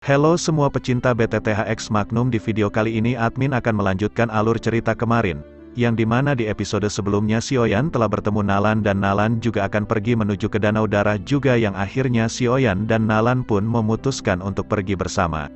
Halo semua pecinta BTTHX Magnum, di video kali ini admin akan melanjutkan alur cerita kemarin, yang dimana di episode sebelumnya Xiaoyan telah bertemu Nalan dan Nalan juga akan pergi menuju ke Danau Darah juga, yang akhirnya Xiaoyan dan Nalan pun memutuskan untuk pergi bersama.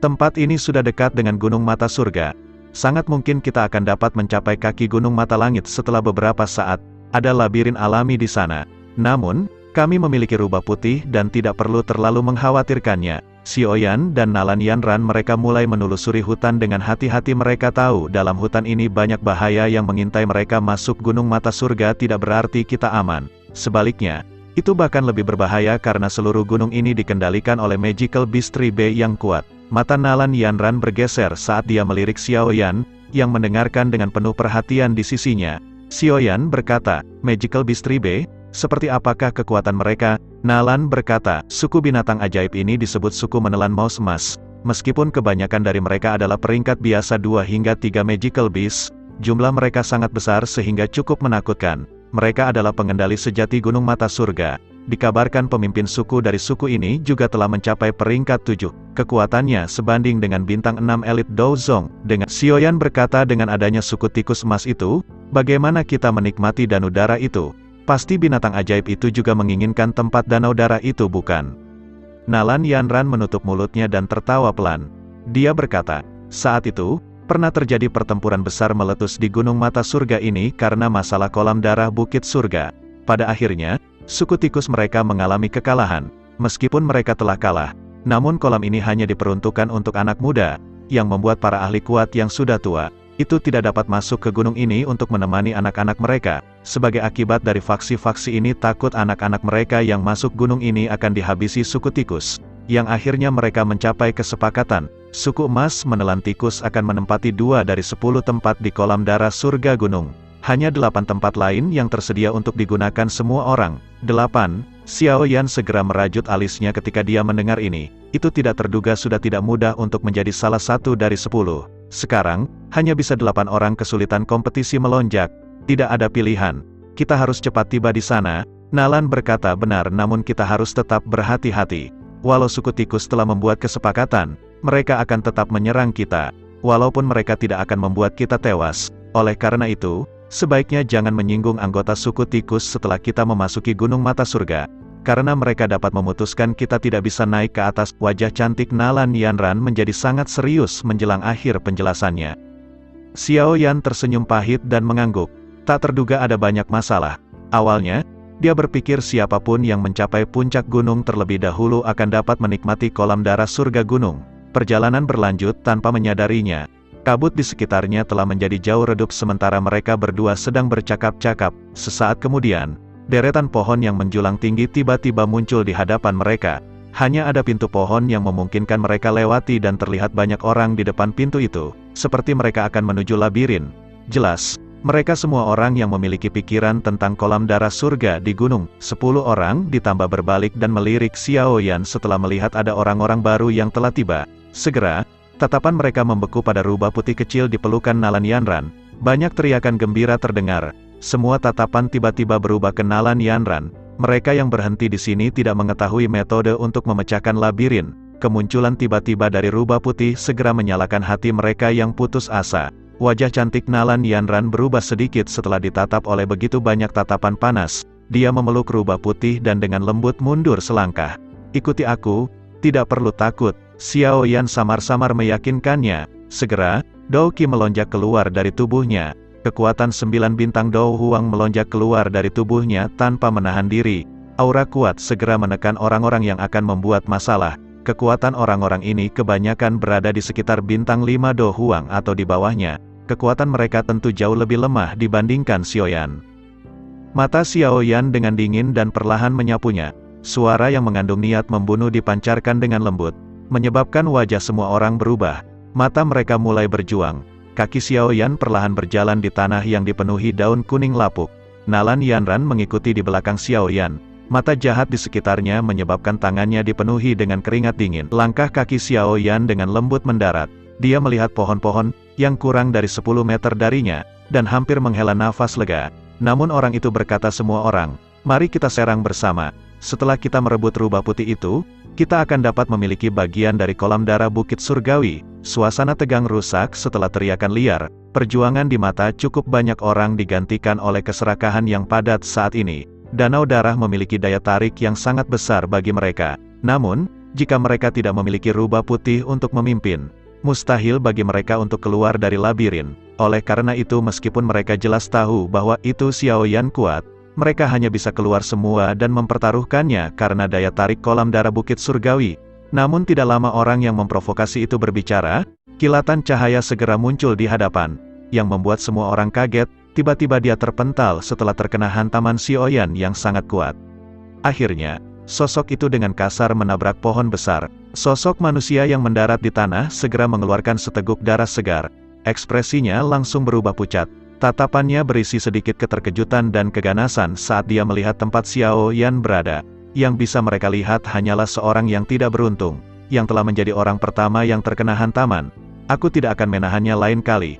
Tempat ini sudah dekat dengan Gunung Mata Surga. Sangat mungkin kita akan dapat mencapai kaki Gunung Mata Langit setelah beberapa saat. Ada labirin alami di sana. Namun, kami memiliki rubah putih dan tidak perlu terlalu mengkhawatirkannya. Xiaoyan dan Nalan Yanran mereka mulai menelusuri hutan dengan hati-hati. Mereka tahu dalam hutan ini banyak bahaya yang mengintai mereka. Masuk Gunung Mata Surga tidak berarti kita aman. Sebaliknya, itu bahkan lebih berbahaya karena seluruh gunung ini dikendalikan oleh Magical Beast Tribe yang kuat. Mata Nalan Yanran bergeser saat dia melirik Xiaoyan, yang mendengarkan dengan penuh perhatian di sisinya. Xiaoyan berkata, Magical Beast Tribe? Seperti apakah kekuatan mereka? Nalan berkata, suku binatang ajaib ini disebut suku menelan mouse emas. Meskipun kebanyakan dari mereka adalah peringkat biasa 2 hingga 3 Magical Beast, jumlah mereka sangat besar sehingga cukup menakutkan. Mereka adalah pengendali sejati Gunung Mata Surga. Dikabarkan pemimpin suku dari suku ini juga telah mencapai peringkat 7. Kekuatannya sebanding dengan bintang 6 elit Douzong. Dengan Xiaoyan berkata, dengan adanya suku tikus emas itu, bagaimana kita menikmati Danau Darah itu? Pasti binatang ajaib itu juga menginginkan tempat Danau Darah itu, bukan? Nalan Yanran menutup mulutnya dan tertawa pelan. Dia berkata, saat itu, pernah terjadi pertempuran besar meletus di Gunung Mata Surga ini karena masalah kolam darah Bukit Surga. Pada akhirnya, suku tikus mereka mengalami kekalahan. Meskipun mereka telah kalah, namun kolam ini hanya diperuntukkan untuk anak muda, yang membuat para ahli kuat yang sudah tua itu tidak dapat masuk ke gunung ini untuk menemani anak-anak mereka. Sebagai akibat dari faksi-faksi ini takut anak-anak mereka yang masuk gunung ini akan dihabisi suku tikus, yang akhirnya mereka mencapai kesepakatan. Suku emas menelan tikus akan menempati 2 dari 10 tempat di kolam darah surga gunung. Hanya 8 tempat lain yang tersedia untuk digunakan semua orang. 8. Xiaoyan segera merajut alisnya ketika dia mendengar ini. Itu tidak terduga sudah tidak mudah untuk menjadi salah satu dari 10. Sekarang, hanya bisa 8 orang. Kesulitan kompetisi melonjak. Tidak ada pilihan. Kita harus cepat tiba di sana. Nalan berkata, benar, namun kita harus tetap berhati-hati. Walau suku tikus telah membuat kesepakatan, mereka akan tetap menyerang kita. Walaupun mereka tidak akan membuat kita tewas. Oleh karena itu, sebaiknya jangan menyinggung anggota suku tikus setelah kita memasuki Gunung Mata Surga. Karena mereka dapat memutuskan kita tidak bisa naik ke atas. Wajah cantik Nalan Yanran menjadi sangat serius menjelang akhir penjelasannya. Xiaoyan tersenyum pahit dan mengangguk. Tak terduga ada banyak masalah. Awalnya, dia berpikir siapapun yang mencapai puncak gunung terlebih dahulu akan dapat menikmati kolam darah surga gunung. Perjalanan berlanjut tanpa menyadarinya. Kabut di sekitarnya telah menjadi jauh redup sementara mereka berdua sedang bercakap-cakap. Sesaat kemudian, deretan pohon yang menjulang tinggi tiba-tiba muncul di hadapan mereka. Hanya ada pintu pohon yang memungkinkan mereka lewati dan terlihat banyak orang di depan pintu itu. Seperti mereka akan menuju labirin. Jelas, mereka semua orang yang memiliki pikiran tentang kolam darah surga di gunung. 10 orang ditambah berbalik dan melirik Xiaoyan setelah melihat ada orang-orang baru yang telah tiba. Segera, tatapan mereka membeku pada rubah putih kecil di pelukan Nalan Yanran. Banyak teriakan gembira terdengar. Semua tatapan tiba-tiba berubah ke Nalan Yanran. Mereka yang berhenti di sini tidak mengetahui metode untuk memecahkan labirin. Kemunculan tiba-tiba dari rubah putih segera menyalakan hati mereka yang putus asa. Wajah cantik Nalan Yanran berubah sedikit setelah ditatap oleh begitu banyak tatapan panas. Dia memeluk rubah putih dan dengan lembut mundur selangkah. Ikuti aku, tidak perlu takut. Xiaoyan samar-samar meyakinkannya. Segera, Dou Qi melonjak keluar dari tubuhnya. Kekuatan 9 bintang Dou Huang melonjak keluar dari tubuhnya tanpa menahan diri. Aura kuat segera menekan orang-orang yang akan membuat masalah. Kekuatan orang-orang ini kebanyakan berada di sekitar bintang 5 Dou Huang atau di bawahnya. Kekuatan mereka tentu jauh lebih lemah dibandingkan Xiaoyan. Mata Xiaoyan dengan dingin dan perlahan menyapunya. Suara yang mengandung niat membunuh dipancarkan dengan lembut, menyebabkan wajah semua orang berubah. Mata mereka mulai berjuang. Kaki Xiaoyan perlahan berjalan di tanah yang dipenuhi daun kuning lapuk. Nalan Yanran mengikuti di belakang Xiaoyan. Mata jahat di sekitarnya menyebabkan tangannya dipenuhi dengan keringat dingin. Langkah kaki Xiaoyan dengan lembut mendarat. Dia melihat pohon-pohon yang kurang dari 10 meter darinya, dan hampir menghela nafas lega. Namun orang itu berkata, semua orang, mari kita serang bersama. Setelah kita merebut rubah putih itu, kita akan dapat memiliki bagian dari kolam darah Bukit Surgawi. Suasana tegang rusak setelah teriakan liar. Perjuangan di mata cukup banyak orang digantikan oleh keserakahan yang padat saat ini. Danau darah memiliki daya tarik yang sangat besar bagi mereka. Namun, jika mereka tidak memiliki rubah putih untuk memimpin, mustahil bagi mereka untuk keluar dari labirin. Oleh karena itu, meskipun mereka jelas tahu bahwa itu Xiaoyan kuat, mereka hanya bisa keluar semua dan mempertaruhkannya karena daya tarik kolam darah Bukit Surgawi. Namun tidak lama orang yang memprovokasi itu berbicara, kilatan cahaya segera muncul di hadapan, yang membuat semua orang kaget. Tiba-tiba dia terpental setelah terkena hantaman Xiaoyan yang sangat kuat. Akhirnya, sosok itu dengan kasar menabrak pohon besar. Sosok manusia yang mendarat di tanah segera mengeluarkan seteguk darah segar. Ekspresinya langsung berubah pucat. Tatapannya berisi sedikit keterkejutan dan keganasan saat dia melihat tempat Xiaoyan berada. Yang bisa mereka lihat hanyalah seorang yang tidak beruntung, yang telah menjadi orang pertama yang terkena hantaman. Aku tidak akan menahannya lain kali.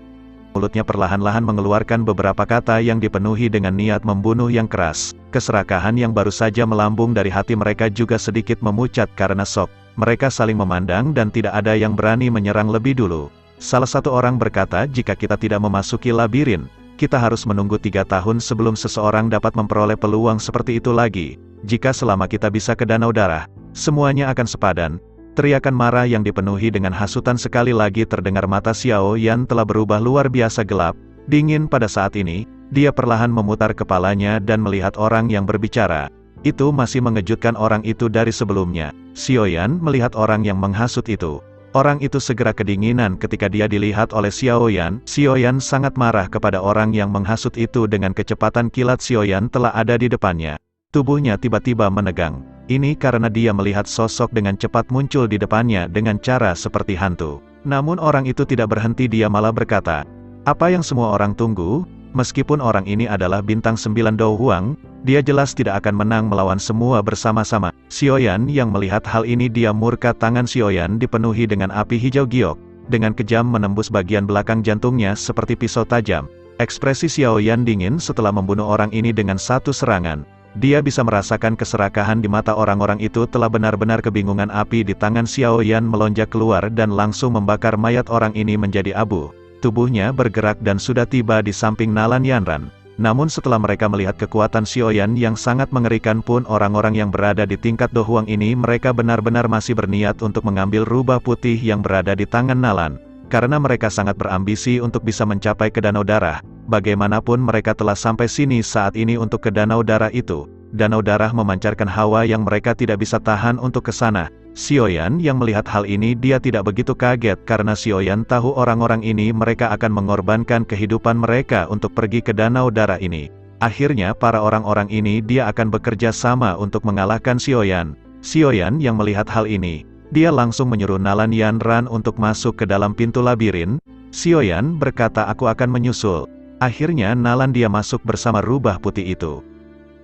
Mulutnya perlahan-lahan mengeluarkan beberapa kata yang dipenuhi dengan niat membunuh yang keras. Keserakahan yang baru saja melambung dari hati mereka juga sedikit memucat karena shock. Mereka saling memandang dan tidak ada yang berani menyerang lebih dulu. Salah satu orang berkata, jika kita tidak memasuki labirin, kita harus menunggu 3 tahun sebelum seseorang dapat memperoleh peluang seperti itu lagi. Jika selama kita bisa ke danau darah, semuanya akan sepadan. Teriakan marah yang dipenuhi dengan hasutan sekali lagi terdengar. Mata Xiaoyan telah berubah luar biasa gelap, dingin pada saat ini. Dia perlahan memutar kepalanya dan melihat orang yang berbicara. Itu masih mengejutkan orang itu dari sebelumnya. Xiaoyan melihat orang yang menghasut itu. Orang itu segera kedinginan ketika dia dilihat oleh Xiaoyan. Xiaoyan sangat marah kepada orang yang menghasut itu. Dengan kecepatan kilat Xiaoyan telah ada di depannya. Tubuhnya tiba-tiba menegang. Ini karena dia melihat sosok dengan cepat muncul di depannya dengan cara seperti hantu. Namun orang itu tidak berhenti, dia malah berkata, "Apa yang semua orang tunggu? Meskipun orang ini adalah bintang 9 Do Huang, dia jelas tidak akan menang melawan semua bersama-sama." Xiaoyan yang melihat hal ini, dia murka. Tangan Xiaoyan dipenuhi dengan api hijau giok. Dengan kejam menembus bagian belakang jantungnya seperti pisau tajam. Ekspresi Xiaoyan dingin setelah membunuh orang ini dengan satu serangan. Dia bisa merasakan keserakahan di mata orang-orang itu. Telah benar-benar kebingungan. Api di tangan Xiaoyan melonjak keluar dan langsung membakar mayat orang ini menjadi abu. Tubuhnya bergerak dan sudah tiba di samping Nalan Yanran. Namun setelah mereka melihat kekuatan Xiaoyan yang sangat mengerikan pun, orang-orang yang berada di tingkat Do Huang ini, mereka benar-benar masih berniat untuk mengambil rubah putih yang berada di tangan Nalan. Karena mereka sangat berambisi untuk bisa mencapai ke danau darah. Bagaimanapun mereka telah sampai sini saat ini untuk ke danau darah itu. Danau darah memancarkan hawa yang mereka tidak bisa tahan untuk ke sana. Xiaoyan yang melihat hal ini, dia tidak begitu kaget karena Xiaoyan tahu orang-orang ini mereka akan mengorbankan kehidupan mereka untuk pergi ke danau darah ini. Akhirnya para orang-orang ini dia akan bekerja sama untuk mengalahkan Xiaoyan. Xiaoyan yang melihat hal ini, dia langsung menyuruh Nalan Yanran untuk masuk ke dalam pintu labirin. Xiaoyan berkata, "Aku akan menyusul." Akhirnya Nalan dia masuk bersama rubah putih itu.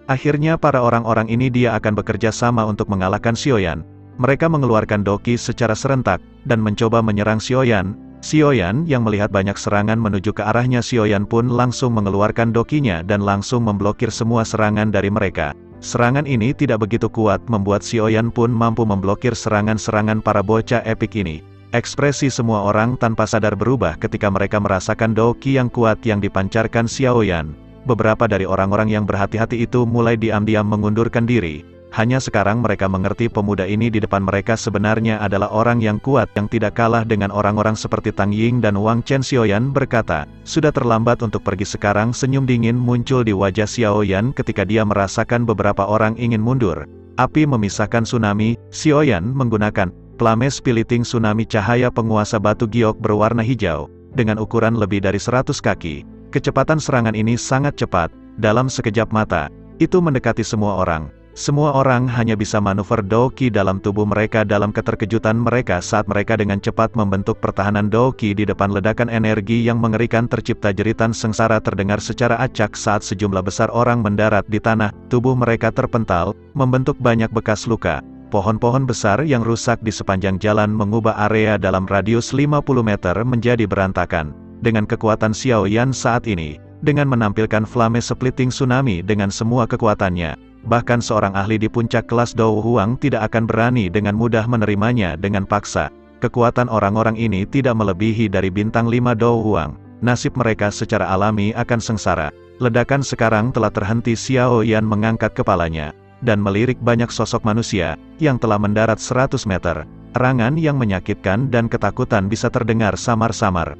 Akhirnya para orang-orang ini dia akan bekerja sama untuk mengalahkan Xiaoyan. Mereka mengeluarkan doki secara serentak, dan mencoba menyerang Xiaoyan. Xiaoyan yang melihat banyak serangan menuju ke arahnya, Xiaoyan pun langsung mengeluarkan dokinya dan langsung memblokir semua serangan dari mereka. Serangan ini tidak begitu kuat, membuat Xiaoyan pun mampu memblokir serangan-serangan para bocah epik ini. Ekspresi semua orang tanpa sadar berubah ketika mereka merasakan doki yang kuat yang dipancarkan Xiaoyan. Beberapa dari orang-orang yang berhati-hati itu mulai diam-diam mengundurkan diri. Hanya sekarang mereka mengerti pemuda ini di depan mereka sebenarnya adalah orang yang kuat yang tidak kalah dengan orang-orang seperti Tang Ying dan Wang Chen. Xiaoyan berkata, "Sudah terlambat untuk pergi sekarang." Senyum dingin muncul di wajah Xiaoyan ketika dia merasakan beberapa orang ingin mundur. Api memisahkan tsunami. Xiaoyan menggunakan Flame Splitting Tsunami, cahaya penguasa batu giok berwarna hijau, dengan ukuran lebih dari 100 kaki. Kecepatan serangan ini sangat cepat. Dalam sekejap mata, itu mendekati semua orang. Semua orang hanya bisa manuver doki dalam tubuh mereka. Dalam keterkejutan mereka saat mereka dengan cepat membentuk pertahanan doki di depan ledakan energi yang mengerikan, tercipta jeritan sengsara terdengar secara acak saat sejumlah besar orang mendarat di tanah. Tubuh mereka terpental, membentuk banyak bekas luka. Pohon-pohon besar yang rusak di sepanjang jalan mengubah area dalam radius 50 meter menjadi berantakan. Dengan kekuatan Xiaoyan saat ini, dengan menampilkan Flame Splitting Tsunami dengan semua kekuatannya, bahkan seorang ahli di puncak kelas Dou Huang tidak akan berani dengan mudah menerimanya dengan paksa. Kekuatan orang-orang ini tidak melebihi dari bintang 5 Dou Huang. Nasib mereka secara alami akan sengsara. Ledakan sekarang telah terhenti. Xiao Yan mengangkat kepalanya, dan melirik banyak sosok manusia, yang telah mendarat 100 meter. Erangan yang menyakitkan dan ketakutan bisa terdengar samar-samar.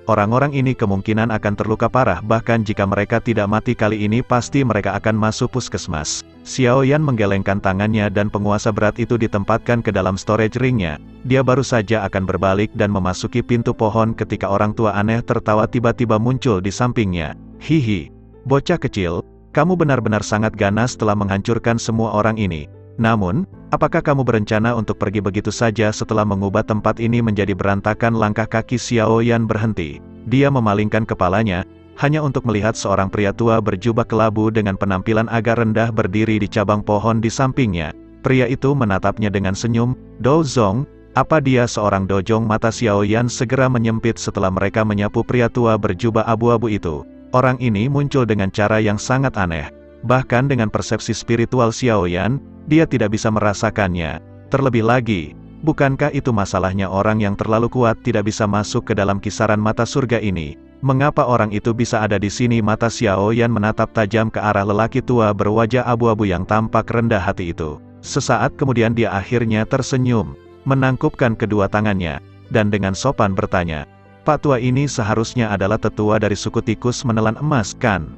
Orang-orang ini kemungkinan akan terluka parah, bahkan jika mereka tidak mati kali ini pasti mereka akan masuk puskesmas. Xiao Yan menggelengkan tangannya dan penguasa berat itu ditempatkan ke dalam storage ringnya. Dia baru saja akan berbalik dan memasuki pintu pohon ketika orang tua aneh tertawa tiba-tiba muncul di sampingnya. Hihi, bocah kecil, kamu benar-benar sangat ganas telah menghancurkan semua orang ini. Namun, apakah kamu berencana untuk pergi begitu saja setelah mengubah tempat ini menjadi berantakan? Langkah kaki Xiao Yan berhenti. Dia memalingkan kepalanya, hanya untuk melihat seorang pria tua berjubah kelabu dengan penampilan agak rendah berdiri di cabang pohon di sampingnya. Pria itu menatapnya dengan senyum. "Do Zong, apa dia seorang dojong?" Mata Xiao Yan segera menyempit setelah mereka menyapu pria tua berjubah abu-abu itu. Orang ini muncul dengan cara yang sangat aneh. Bahkan dengan persepsi spiritual Xiao Yan, dia tidak bisa merasakannya. Terlebih lagi, bukankah itu masalahnya orang yang terlalu kuat tidak bisa masuk ke dalam kisaran mata surga ini? Mengapa orang itu bisa ada di sini? Mata Xiao Yan menatap tajam ke arah lelaki tua berwajah abu-abu yang tampak rendah hati itu. Sesaat kemudian dia akhirnya tersenyum, menangkupkan kedua tangannya, dan dengan sopan bertanya, "Pak tua ini seharusnya adalah tetua dari suku tikus menelan emas, kan?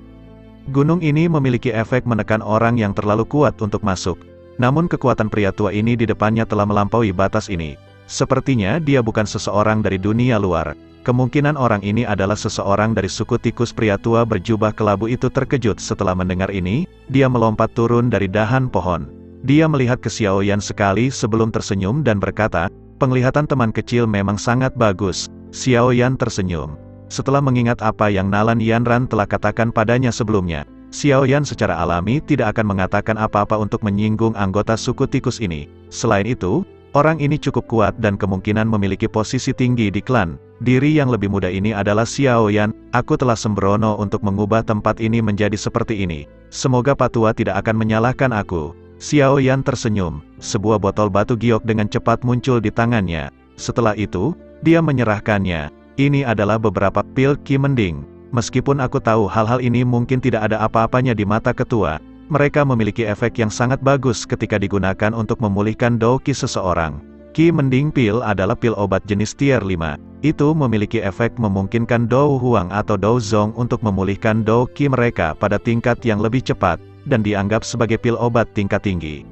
Gunung ini memiliki efek menekan orang yang terlalu kuat untuk masuk. Namun kekuatan pria tua ini di depannya telah melampaui batas ini. Sepertinya dia bukan seseorang dari dunia luar. Kemungkinan orang ini adalah seseorang dari suku tikus." Pria tua berjubah kelabu itu terkejut setelah mendengar ini. Dia melompat turun dari dahan pohon. Dia melihat ke Xiao Yan sekali sebelum tersenyum dan berkata, "Penglihatan teman kecil memang sangat bagus." Xiao Yan tersenyum. Setelah mengingat apa yang Nalan Yanran telah katakan padanya sebelumnya, Xiao Yan secara alami tidak akan mengatakan apa-apa untuk menyinggung anggota suku tikus ini. Selain itu, orang ini cukup kuat dan kemungkinan memiliki posisi tinggi di klan. Diri yang lebih muda ini adalah Xiao Yan. "Aku telah sembrono untuk mengubah tempat ini menjadi seperti ini. Semoga Pak Tua tidak akan menyalahkan aku." Xiao Yan tersenyum. Sebuah botol batu giok dengan cepat muncul di tangannya. Setelah itu, dia menyerahkannya. "Ini adalah beberapa pil Qi Mending. Meskipun aku tahu hal-hal ini mungkin tidak ada apa-apanya di mata ketua, mereka memiliki efek yang sangat bagus ketika digunakan untuk memulihkan Dou Qi seseorang. Qi Mending pil adalah pil obat jenis tier 5. Itu memiliki efek memungkinkan Dou Huang atau Dou Zong untuk memulihkan Dou Qi mereka pada tingkat yang lebih cepat, dan dianggap sebagai pil obat tingkat tinggi."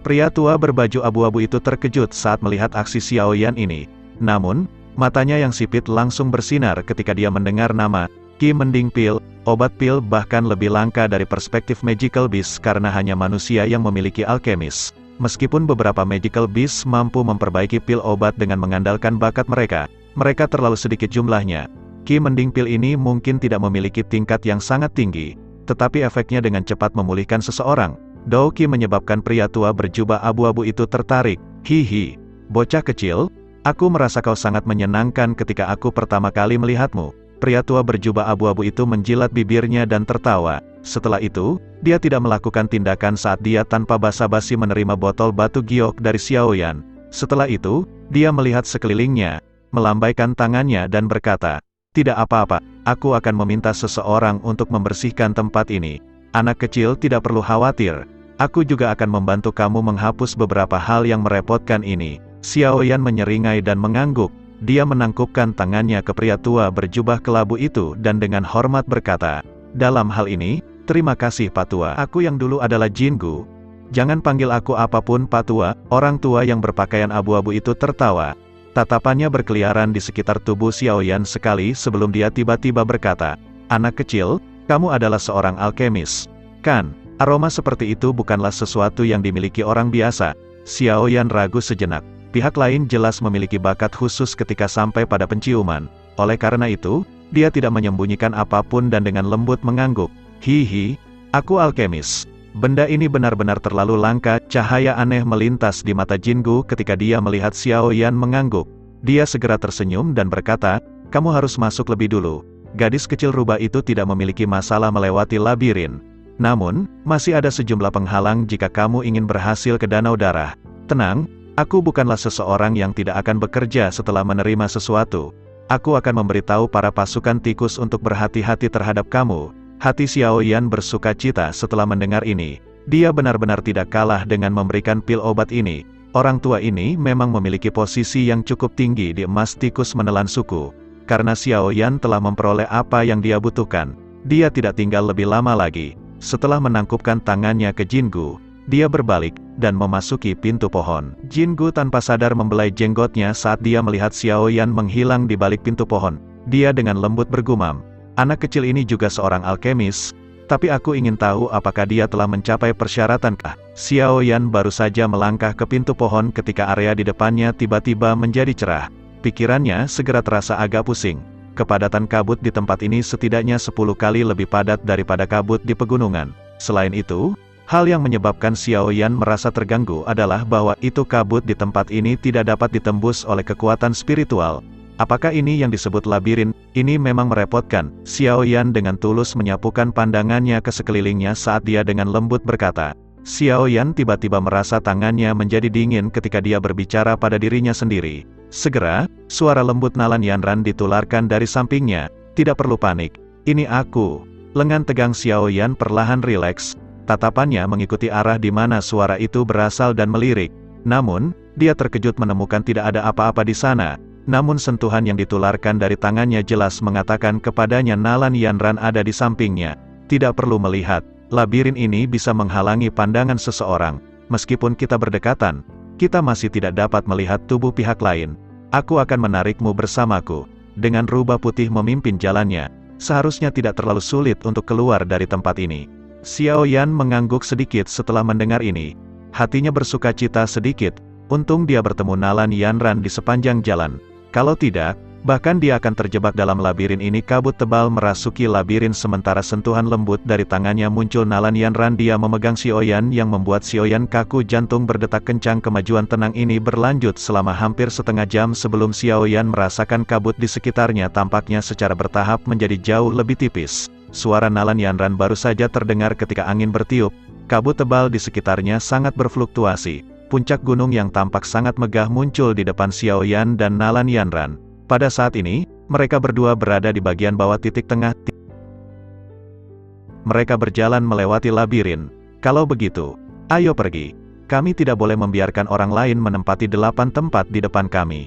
Pria tua berbaju abu-abu itu terkejut saat melihat aksi Xiao Yan ini. Namun, matanya yang sipit langsung bersinar ketika dia mendengar nama Qi Mending pil. Obat pil bahkan lebih langka dari perspektif magical beast karena hanya manusia yang memiliki alkemis. Meskipun beberapa magical beast mampu memperbaiki pil obat dengan mengandalkan bakat mereka, mereka terlalu sedikit jumlahnya. Qi Mending pil ini mungkin tidak memiliki tingkat yang sangat tinggi, tetapi efeknya dengan cepat memulihkan seseorang. Dou Qi menyebabkan pria tua berjubah abu-abu itu tertarik. "Hihi, bocah kecil, aku merasa kau sangat menyenangkan ketika aku pertama kali melihatmu." Pria tua berjubah abu-abu itu menjilat bibirnya dan tertawa. Setelah itu, dia tidak melakukan tindakan saat dia tanpa basa-basi menerima botol batu giok dari Xiao Yan. Setelah itu, dia melihat sekelilingnya, melambaikan tangannya dan berkata, "Tidak apa-apa, aku akan meminta seseorang untuk membersihkan tempat ini. Anak kecil tidak perlu khawatir. Aku juga akan membantu kamu menghapus beberapa hal yang merepotkan ini." Xiao Yan menyeringai dan mengangguk. Dia menangkupkan tangannya ke pria tua berjubah kelabu itu dan dengan hormat berkata, "Dalam hal ini, terima kasih Pak Tua. Aku yang dulu adalah Jin Gu. Jangan panggil aku apapun Pak Tua." Orang tua yang berpakaian abu-abu itu tertawa. Tatapannya berkeliaran di sekitar tubuh Xiao Yan sekali sebelum dia tiba-tiba berkata, "Anak kecil, kamu adalah seorang alkemis, kan? Aroma seperti itu bukanlah sesuatu yang dimiliki orang biasa." Xiao Yan ragu sejenak. Pihak lain jelas memiliki bakat khusus ketika sampai pada penciuman. Oleh karena itu, dia tidak menyembunyikan apapun dan dengan lembut mengangguk. "Hihi, aku alkemis. Benda ini benar-benar terlalu langka." Cahaya aneh melintas di mata Jin Gu ketika dia melihat Xiao Yan mengangguk. Dia segera tersenyum dan berkata, "Kamu harus masuk lebih dulu." Gadis kecil rubah itu tidak memiliki masalah melewati labirin. Namun, masih ada sejumlah penghalang jika kamu ingin berhasil ke Danau Darah. Tenang, aku bukanlah seseorang yang tidak akan bekerja setelah menerima sesuatu. Aku akan memberitahu para pasukan tikus untuk berhati-hati terhadap kamu. Hati Xiao Yan bersuka cita setelah mendengar ini. Dia benar-benar tidak kalah dengan memberikan pil obat ini. Orang tua ini memang memiliki posisi yang cukup tinggi di emas tikus menelan suku. Karena Xiao Yan telah memperoleh apa yang dia butuhkan, dia tidak tinggal lebih lama lagi. Setelah menangkupkan tangannya ke Jingu, dia berbalik dan memasuki pintu pohon. Jingu tanpa sadar membelai jenggotnya saat dia melihat Xiao Yan menghilang di balik pintu pohon. Dia dengan lembut bergumam, "Anak kecil ini juga seorang alkemis, tapi aku ingin tahu apakah dia telah mencapai persyaratankah?" Xiao Yan baru saja melangkah ke pintu pohon ketika area di depannya tiba-tiba menjadi cerah. Pikirannya segera terasa agak pusing. Kepadatan kabut di tempat ini setidaknya 10 kali lebih padat daripada kabut di pegunungan. Selain itu, hal yang menyebabkan Xiao Yan merasa terganggu adalah bahwa itu kabut di tempat ini tidak dapat ditembus oleh kekuatan spiritual. Apakah ini yang disebut labirin? Ini memang merepotkan. Xiao Yan dengan tulus menyapukan pandangannya ke sekelilingnya saat dia dengan lembut berkata. Xiao Yan tiba-tiba merasa tangannya menjadi dingin ketika dia berbicara pada dirinya sendiri. Segera, suara lembut Nalan Yanran ditularkan dari sampingnya. "Tidak perlu panik. Ini aku." Lengan tegang Xiao Yan perlahan rileks. Tatapannya mengikuti arah di mana suara itu berasal dan melirik. Namun, dia terkejut menemukan tidak ada apa-apa di sana. Namun sentuhan yang ditularkan dari tangannya jelas mengatakan kepadanya Nalan Yanran ada di sampingnya. Tidak perlu melihat. Labirin ini bisa menghalangi pandangan seseorang. Meskipun kita berdekatan, kita masih tidak dapat melihat tubuh pihak lain. Aku akan menarikmu bersamaku. Dengan rubah putih memimpin jalannya, seharusnya tidak terlalu sulit untuk keluar dari tempat ini. Xiao Yan mengangguk sedikit setelah mendengar ini. Hatinya bersuka cita sedikit. Untung dia bertemu Nalan Yanran di sepanjang jalan. Kalau tidak, bahkan dia akan terjebak dalam labirin ini. Kabut tebal merasuki labirin sementara sentuhan lembut dari tangannya muncul Nalan Yanran. Dia memegang Xiao Yan yang membuat Xiao Yan kaku, jantung berdetak kencang. Kemajuan tenang ini berlanjut selama hampir setengah jam sebelum Xiao Yan merasakan kabut di sekitarnya tampaknya secara bertahap menjadi jauh lebih tipis. Suara Nalan Yanran baru saja terdengar ketika angin bertiup. Kabut tebal di sekitarnya sangat berfluktuasi. Puncak gunung yang tampak sangat megah muncul di depan Xiao Yan dan Nalan Yanran. Pada saat ini, mereka berdua berada di bagian bawah titik tengah. Mereka berjalan melewati labirin. Kalau begitu, ayo pergi. Kami tidak boleh membiarkan orang lain menempati 8 tempat di depan kami.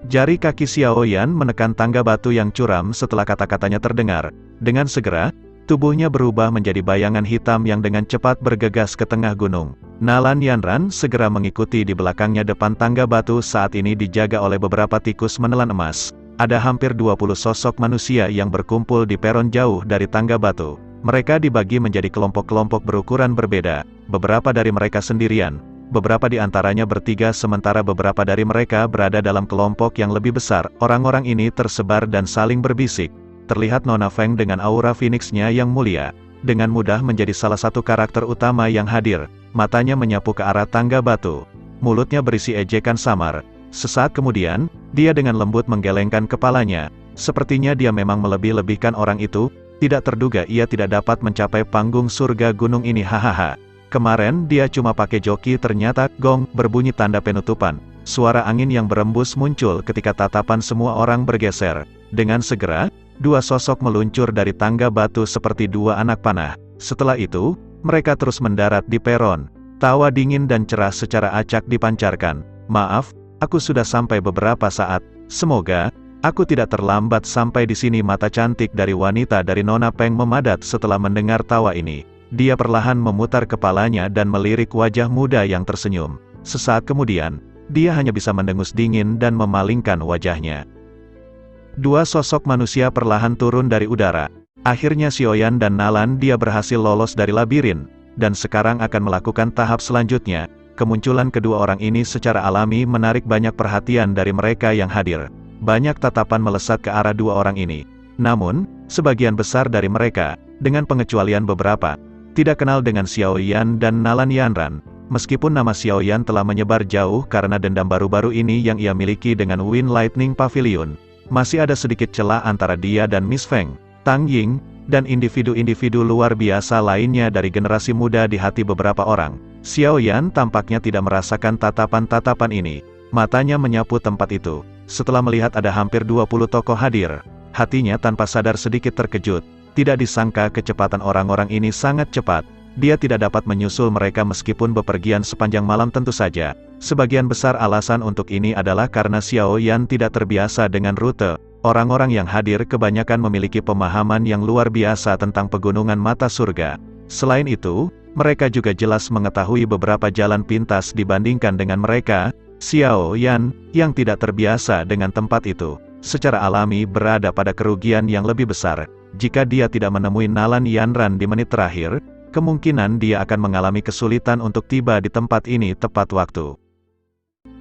Jari kaki Xiao Yan menekan tangga batu yang curam setelah kata-katanya terdengar. Dengan segera, tubuhnya berubah menjadi bayangan hitam yang dengan cepat bergegas ke tengah gunung. Nalan Yanran segera mengikuti di belakangnya. Depan tangga batu saat ini dijaga oleh beberapa tikus menelan emas. Ada hampir 20 sosok manusia yang berkumpul di peron jauh dari tangga batu. Mereka dibagi menjadi kelompok-kelompok berukuran berbeda. Beberapa dari mereka sendirian, beberapa di antaranya bertiga, sementara beberapa dari mereka berada dalam kelompok yang lebih besar. Orang-orang ini tersebar dan saling berbisik. Terlihat Nona Feng dengan aura Phoenix-nya yang mulia, dengan mudah menjadi salah satu karakter utama yang hadir. Matanya menyapu ke arah tangga batu. Mulutnya berisi ejekan samar. Sesaat kemudian, dia dengan lembut menggelengkan kepalanya. Sepertinya dia memang melebih-lebihkan orang itu. Tidak terduga ia tidak dapat mencapai panggung surga gunung ini. Hahaha. Kemarin dia cuma pakai joki, ternyata gong berbunyi tanda penutupan. Suara angin yang berembus muncul ketika tatapan semua orang bergeser. Dengan segera, dua sosok meluncur dari tangga batu seperti dua anak panah. Setelah itu, mereka terus mendarat di peron. Tawa dingin dan cerah secara acak dipancarkan. "Maaf, aku sudah sampai beberapa saat. Semoga aku tidak terlambat sampai di sini." Mata cantik dari wanita dari Nona Peng memadat setelah mendengar tawa ini. Dia perlahan memutar kepalanya dan melirik wajah muda yang tersenyum. Sesaat kemudian, dia hanya bisa mendengus dingin dan memalingkan wajahnya. Dua sosok manusia perlahan turun dari udara. Akhirnya Xiao Yan dan Nalan dia berhasil lolos dari labirin, dan sekarang akan melakukan tahap selanjutnya. Kemunculan kedua orang ini secara alami menarik banyak perhatian dari mereka yang hadir. Banyak tatapan melesat ke arah dua orang ini. Namun, sebagian besar dari mereka, dengan pengecualian beberapa, tidak kenal dengan Xiao Yan dan Nalan Yanran. Meskipun nama Xiao Yan telah menyebar jauh karena dendam baru-baru ini yang ia miliki dengan Wind Lightning Pavilion, masih ada sedikit celah antara dia dan Miss Feng, Tang Ying, dan individu-individu luar biasa lainnya dari generasi muda di hati beberapa orang. Xiao Yan tampaknya tidak merasakan tatapan-tatapan ini. Matanya menyapu tempat itu. Setelah melihat ada hampir 20 tokoh hadir, hatinya tanpa sadar sedikit terkejut. Tidak disangka kecepatan orang-orang ini sangat cepat. Dia tidak dapat menyusul mereka meskipun bepergian sepanjang malam tentu saja. Sebagian besar alasan untuk ini adalah karena Xiao Yan tidak terbiasa dengan rute. Orang-orang yang hadir kebanyakan memiliki pemahaman yang luar biasa tentang pegunungan mata surga. Selain itu, mereka juga jelas mengetahui beberapa jalan pintas dibandingkan dengan mereka. Xiao Yan, yang tidak terbiasa dengan tempat itu, secara alami berada pada kerugian yang lebih besar. Jika dia tidak menemui Nalan Yanran di menit terakhir, kemungkinan dia akan mengalami kesulitan untuk tiba di tempat ini tepat waktu.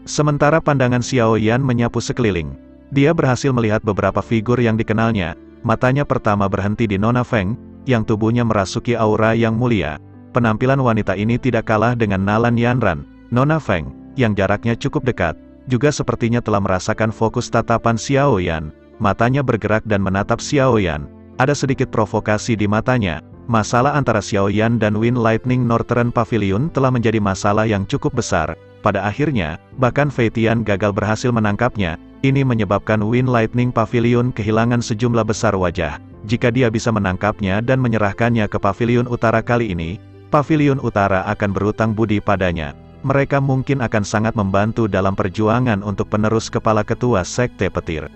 Sementara pandangan Xiao Yan menyapu sekeliling, dia berhasil melihat beberapa figur yang dikenalnya. Matanya pertama berhenti di Nona Feng, yang tubuhnya merasuki aura yang mulia. Penampilan wanita ini tidak kalah dengan Nalan Yanran. Nona Feng, yang jaraknya cukup dekat, juga sepertinya telah merasakan fokus tatapan Xiao Yan. Matanya bergerak dan menatap Xiao Yan. Ada sedikit provokasi di matanya. Masalah antara Xiao Yan dan Wind Lightning Northern Pavilion telah menjadi masalah yang cukup besar. Pada akhirnya, bahkan Fei Tian gagal berhasil menangkapnya. Ini menyebabkan Wind Lightning Pavilion kehilangan sejumlah besar wajah. Jika dia bisa menangkapnya dan menyerahkannya ke Pavilion Utara kali ini, Pavilion Utara akan berutang budi padanya. Mereka mungkin akan sangat membantu dalam perjuangan untuk penerus kepala ketua Sekte Petir.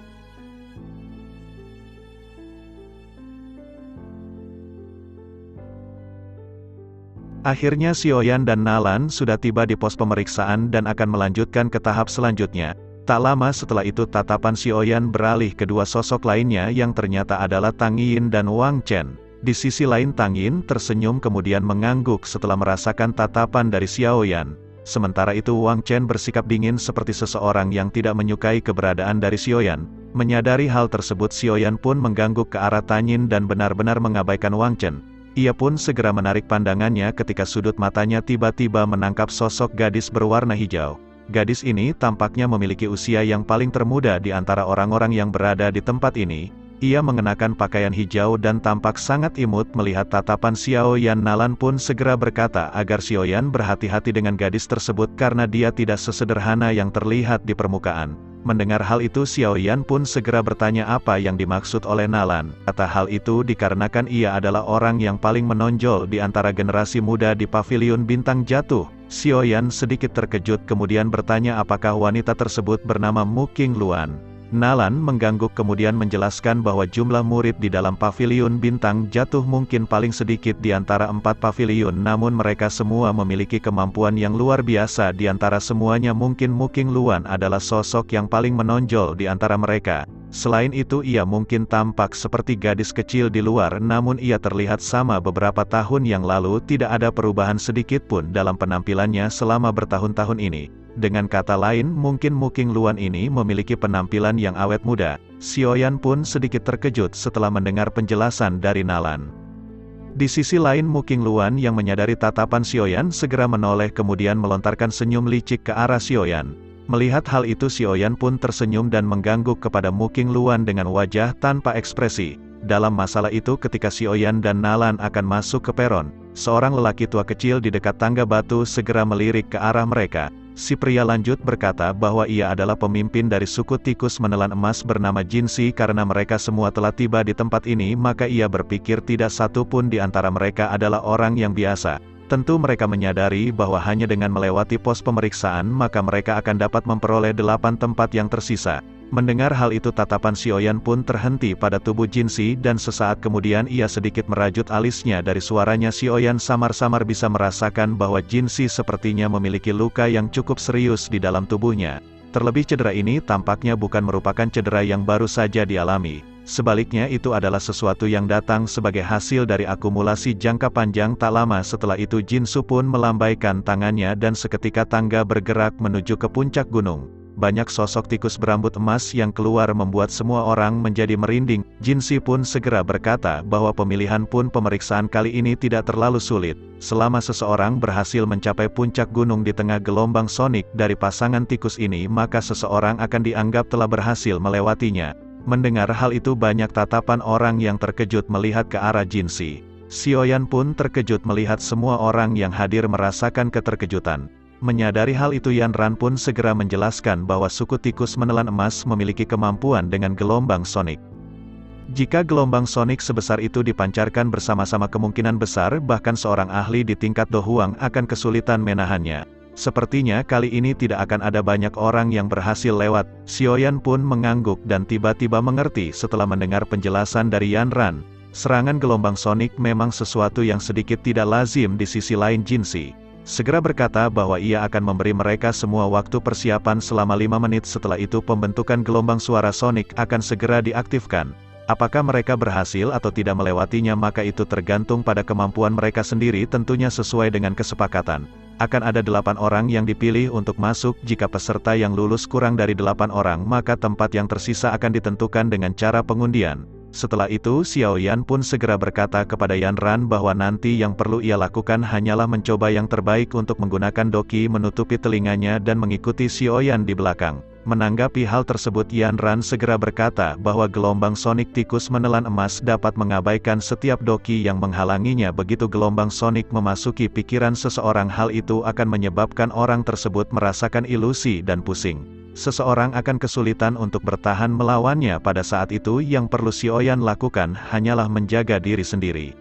Akhirnya Xiao Yan dan Nalan sudah tiba di pos pemeriksaan dan akan melanjutkan ke tahap selanjutnya. Tak lama setelah itu tatapan Xiao Yan beralih ke dua sosok lainnya yang ternyata adalah Tang Yin dan Wang Chen. Di sisi lain Tang Yin tersenyum kemudian mengangguk setelah merasakan tatapan dari Xiao Yan. Sementara itu Wang Chen bersikap dingin seperti seseorang yang tidak menyukai keberadaan dari Xiao Yan. Menyadari hal tersebut Xiao Yan pun mengangguk ke arah Tang Yin dan benar-benar mengabaikan Wang Chen. Ia pun segera menarik pandangannya ketika sudut matanya tiba-tiba menangkap sosok gadis berwarna hijau. Gadis ini tampaknya memiliki usia yang paling termuda di antara orang-orang yang berada di tempat ini. Ia mengenakan pakaian hijau dan tampak sangat imut melihat tatapan Xiao Yan. Nalan pun segera berkata agar Xiao Yan berhati-hati dengan gadis tersebut karena dia tidak sesederhana yang terlihat di permukaan. Mendengar hal itu Xiao Yan pun segera bertanya apa yang dimaksud oleh Nalan. Kata hal itu dikarenakan ia adalah orang yang paling menonjol di antara generasi muda di Pavilion Bintang Jatuh. Xiao Yan sedikit terkejut kemudian bertanya apakah wanita tersebut bernama Mu Qingluan. Nalan mengangguk kemudian menjelaskan bahwa jumlah murid di dalam Pavilion Bintang Jatuh mungkin paling sedikit di antara 4 pavilion, namun mereka semua memiliki kemampuan yang luar biasa. Di antara semuanya mungkin Mu Qingluan adalah sosok yang paling menonjol di antara mereka. Selain itu ia mungkin tampak seperti gadis kecil di luar, namun ia terlihat sama beberapa tahun yang lalu. Tidak ada perubahan sedikit pun dalam penampilannya selama bertahun-tahun ini. Dengan kata lain, mungkin Mu Qingluan ini memiliki penampilan yang awet muda. Xiao Yan pun sedikit terkejut setelah mendengar penjelasan dari Nalan. Di sisi lain Mu Qingluan yang menyadari tatapan Xiao Yan segera menoleh kemudian melontarkan senyum licik ke arah Xiao Yan. Melihat hal itu Xiao Yan pun tersenyum dan mengangguk kepada Mu Qingluan dengan wajah tanpa ekspresi. Dalam masalah itu ketika Xiao Yan dan Nalan akan masuk ke peron, seorang lelaki tua kecil di dekat tangga batu segera melirik ke arah mereka. Si pria lanjut berkata bahwa ia adalah pemimpin dari suku tikus menelan emas bernama Jinsi. Karena mereka semua telah tiba di tempat ini maka ia berpikir tidak satu pun di antara mereka adalah orang yang biasa. Tentu mereka menyadari bahwa hanya dengan melewati pos pemeriksaan maka mereka akan dapat memperoleh 8 tempat yang tersisa. Mendengar hal itu tatapan Xiao Yan pun terhenti pada tubuh Jinsi dan sesaat kemudian ia sedikit merajut alisnya. Dari suaranya Xiao Yan samar-samar bisa merasakan bahwa Jinsi sepertinya memiliki luka yang cukup serius di dalam tubuhnya. Terlebih cedera ini tampaknya bukan merupakan cedera yang baru saja dialami. Sebaliknya itu adalah sesuatu yang datang sebagai hasil dari akumulasi jangka panjang. Tak lama setelah itu Jinsu pun melambaikan tangannya dan seketika tangga bergerak menuju ke puncak gunung. Banyak sosok tikus berambut emas yang keluar membuat semua orang menjadi merinding. Jinsi pun segera berkata bahwa pemilihan pun pemeriksaan kali ini tidak terlalu sulit. Selama seseorang berhasil mencapai puncak gunung di tengah gelombang sonik dari pasangan tikus ini maka seseorang akan dianggap telah berhasil melewatinya. Mendengar hal itu banyak tatapan orang yang terkejut melihat ke arah Jinsi. Xiaoyan pun terkejut melihat semua orang yang hadir merasakan keterkejutan. Menyadari hal itu Yan Ran pun segera menjelaskan bahwa suku tikus menelan emas memiliki kemampuan dengan gelombang sonik. Jika gelombang sonik sebesar itu dipancarkan bersama-sama kemungkinan besar bahkan seorang ahli di tingkat Do Huang akan kesulitan menahannya. Sepertinya kali ini tidak akan ada banyak orang yang berhasil lewat. Xiaoyan pun mengangguk dan tiba-tiba mengerti setelah mendengar penjelasan dari Yan Ran. Serangan gelombang sonik memang sesuatu yang sedikit tidak lazim di sisi lain Jinsi. Segera berkata bahwa ia akan memberi mereka semua waktu persiapan selama 5 menit setelah itu pembentukan gelombang suara sonik akan segera diaktifkan. Apakah mereka berhasil atau tidak melewatinya maka itu tergantung pada kemampuan mereka sendiri tentunya sesuai dengan kesepakatan. Akan ada 8 orang yang dipilih untuk masuk jika peserta yang lulus kurang dari 8 orang maka tempat yang tersisa akan ditentukan dengan cara pengundian. Setelah itu Xiaoyan pun segera berkata kepada Yan Ran bahwa nanti yang perlu ia lakukan hanyalah mencoba yang terbaik untuk menggunakan doki menutupi telinganya dan mengikuti Xiaoyan di belakang. Menanggapi hal tersebut Yan Ran segera berkata bahwa gelombang sonik tikus menelan emas dapat mengabaikan setiap doki yang menghalanginya begitu gelombang sonik memasuki pikiran seseorang hal itu akan menyebabkan orang tersebut merasakan ilusi dan pusing. Seseorang akan kesulitan untuk bertahan melawannya pada saat itu yang perlu Xiaoyan lakukan hanyalah menjaga diri sendiri.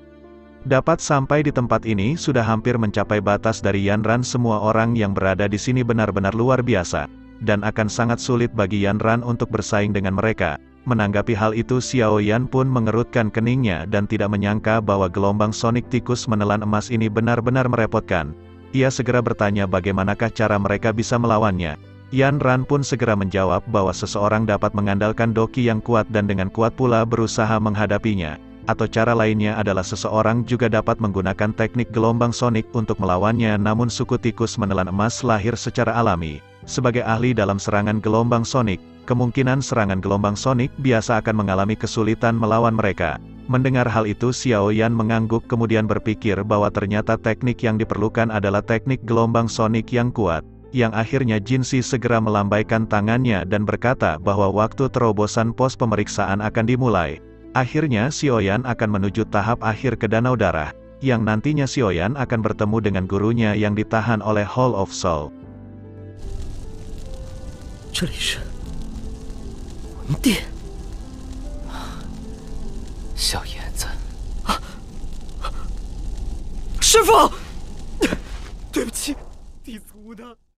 Dapat sampai di tempat ini sudah hampir mencapai batas dari Yan Ran semua orang yang berada di sini benar-benar luar biasa. Dan akan sangat sulit bagi Yan Ran untuk bersaing dengan mereka. Menanggapi hal itu Xiaoyan pun mengerutkan keningnya dan tidak menyangka bahwa gelombang sonik tikus menelan emas ini benar-benar merepotkan. Ia segera bertanya bagaimanakah cara mereka bisa melawannya. Yan Ran pun segera menjawab bahwa seseorang dapat mengandalkan doki yang kuat dan dengan kuat pula berusaha menghadapinya. Atau cara lainnya adalah seseorang juga dapat menggunakan teknik gelombang sonik untuk melawannya namun suku tikus menelan emas lahir secara alami. Sebagai ahli dalam serangan gelombang sonik, kemungkinan serangan gelombang sonik biasa akan mengalami kesulitan melawan mereka. Mendengar hal itu Xiaoyan mengangguk kemudian berpikir bahwa ternyata teknik yang diperlukan adalah teknik gelombang sonik yang kuat. Yang akhirnya Jinsi segera melambaikan tangannya dan berkata bahwa waktu terobosan pos pemeriksaan akan dimulai. Akhirnya Xiaoyan akan menuju tahap akhir ke Danau Darah, yang nantinya Xiaoyan akan bertemu dengan gurunya yang ditahan oleh Hall of Soul. 这里是魂殿，小燕子，师傅，对不起，弟子无能。